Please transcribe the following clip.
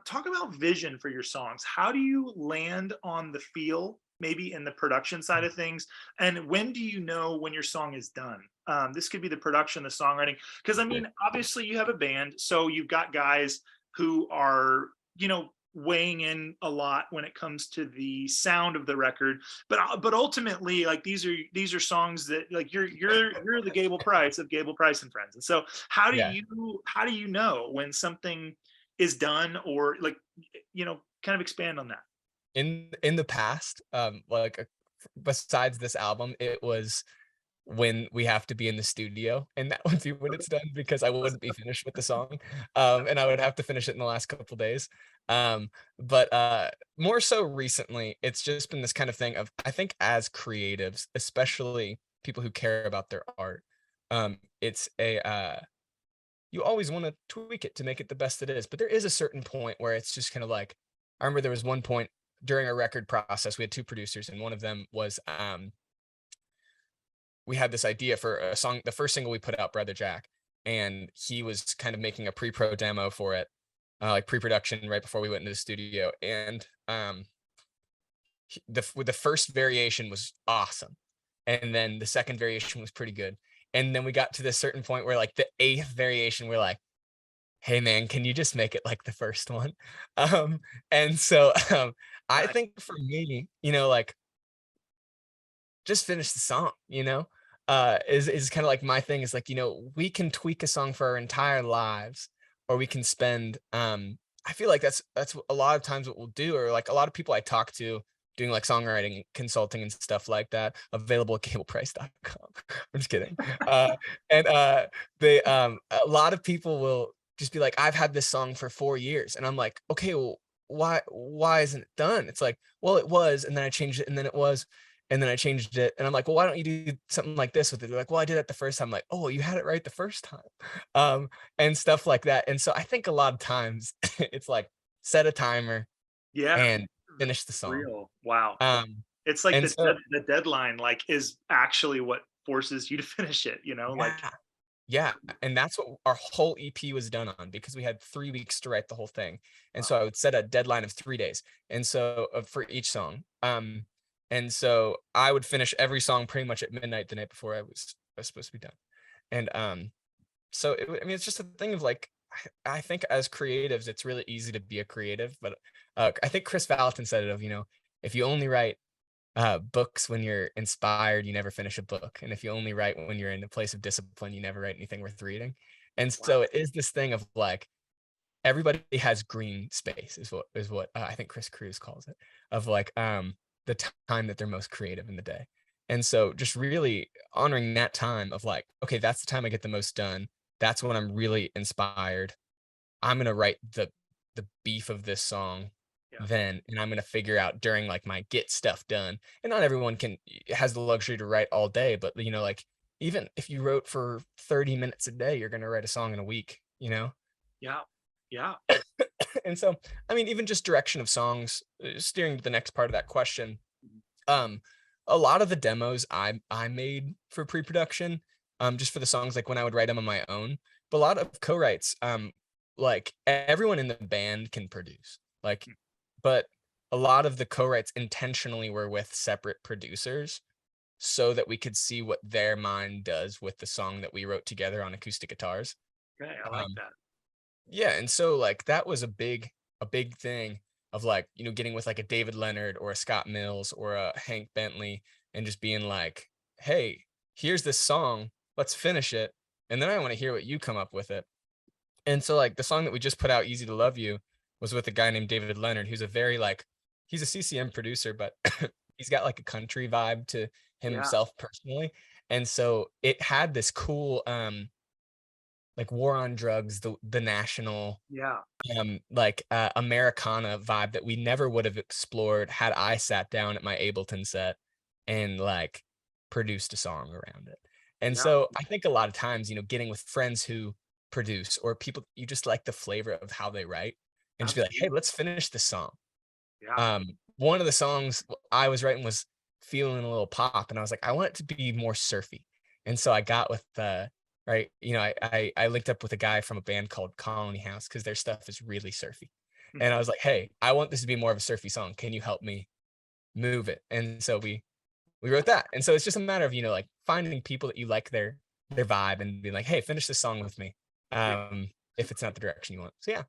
Talk about vision for your songs. How do you land on the feel, maybe in the production side of things? And when do you know when your song is done? This could be the production, the songwriting. Because I Sure. mean, obviously you have a band, so you've got guys who are, weighing in a lot when it comes to the sound of the record. But ultimately, like these are songs that like you're the Gable Price of Gable Price and Friends. And so Yeah. how do you know when something is done, or like, kind of expand on that. In the past, besides this album, it was when we have to be in the studio, and that would be when it's done because I wouldn't be finished with the song, and I would have to finish it in the last couple days. But more so recently, it's just been this kind of thing of I think as creatives, especially people who care about their art, it's you always want to tweak it to make it the best it is. But there is a certain point where it's just kind of like I remember there was one point during our record process, we had two producers, and one of them was we had this idea for a song, the first single we put out, Brother Jack, and he was kind of making a pre-pro demo for it, like pre-production right before we went into the studio. And the first variation was awesome, and then the second variation was pretty good, and then we got to this certain point where like the eighth variation, we're like, "Hey man, can you just make it like the first one?" And so I Nice. think for me, like just finish the song, is kind of like my thing is like, we can tweak a song for our entire lives, or we can spend I feel like that's a lot of times what we'll do, or like a lot of people I talk to doing like songwriting consulting and stuff like that, available at cableprice.com. I'm just kidding. And they a lot of people will just be like, I've had this song for 4 years, and I'm like, okay, well, why isn't it done? It's like, well, it was, and then I changed it, and then it was, and then I changed it, and I'm like, "Well, why don't you do something like this with it?" They're like, "Well, I did it the first time." I'm like, "Oh, well, you had it right the first time." And stuff like that, and so I think a lot of times it's like, set a timer Yeah, and finish the song. real. Wow. Um, It's like and so the deadline, like, is actually what forces you to finish it, like. yeah, yeah, and that's what our whole EP was done on because we had 3 weeks to write the whole thing, and Wow. so I would set a deadline of 3 days, and so for each song, and so I would finish every song pretty much at midnight the night before I was supposed to be done, and, so I mean, it's just a thing of like, I think as creatives, it's really easy to be a creative, but, I think Chris Valentin said it of, if you only write books when you're inspired, you never finish a book. And if you only write when you're in a place of discipline, you never write anything worth reading. And Wow. so it is this thing of like everybody has green space is what I think Chris Cruz calls it, of like the time that they're most creative in the day. And so just really honoring that time of like, okay, that's the time I get the most done. That's when I'm really inspired. I'm gonna write the beef of this song Yeah. then, and I'm gonna figure out during like my get stuff done. And not everyone has the luxury to write all day, but like even if you wrote for 30 minutes a day, you're gonna write a song in a week. Yeah. Yeah. And so, I mean, even just direction of songs, steering to the next part of that question. Mhm. Um, a lot of the demos I made for pre-production, just for the songs, like when I would write them on my own. But a lot of co-writes, like everyone in the band can produce, like, Mm. but a lot of the co-writes intentionally were with separate producers so that we could see what their mind does with the song that we wrote together on acoustic guitars. Okay, I like Um, that. yeah, and so, like, that was a big thing of, like, getting with, like, a David Leonard or a Scott Mills or a Hank Bentley and just being like, "Hey, here's this song, let's finish it, and then I wanna hear what you come up with it." And so, like, the song that we just put out, "Easy to Love You," was with a guy named David Leonard, who's a very, like he's a CCM producer, but he's got, like, a country vibe to him Yeah. himself personally, and so it had this cool, like, War on Drugs, the national Yeah. like, Americana vibe that we never would have explored had I sat down at my Ableton set and, like, produced a song around it. And Yeah. so I think a lot of times, getting with friends who produce or people you just like the flavor of how they write and just be like, "Hey, Absolutely. let's finish this song." Yeah. One of the songs I was writing was "Feeling a Little Pop," and I was like, "I want it to be more surfy." And so I got with the right, I linked up with a guy from a band called Colony House because their stuff is really surfy. And I was like, "Hey, I want this to be more of a surfy song. Can you help me move it?" And so we wrote that. And so it's just a matter of, like finding people that you like their vibe and being like, "Hey, finish this song with me." Yeah. If it's not the direction you want. So yeah.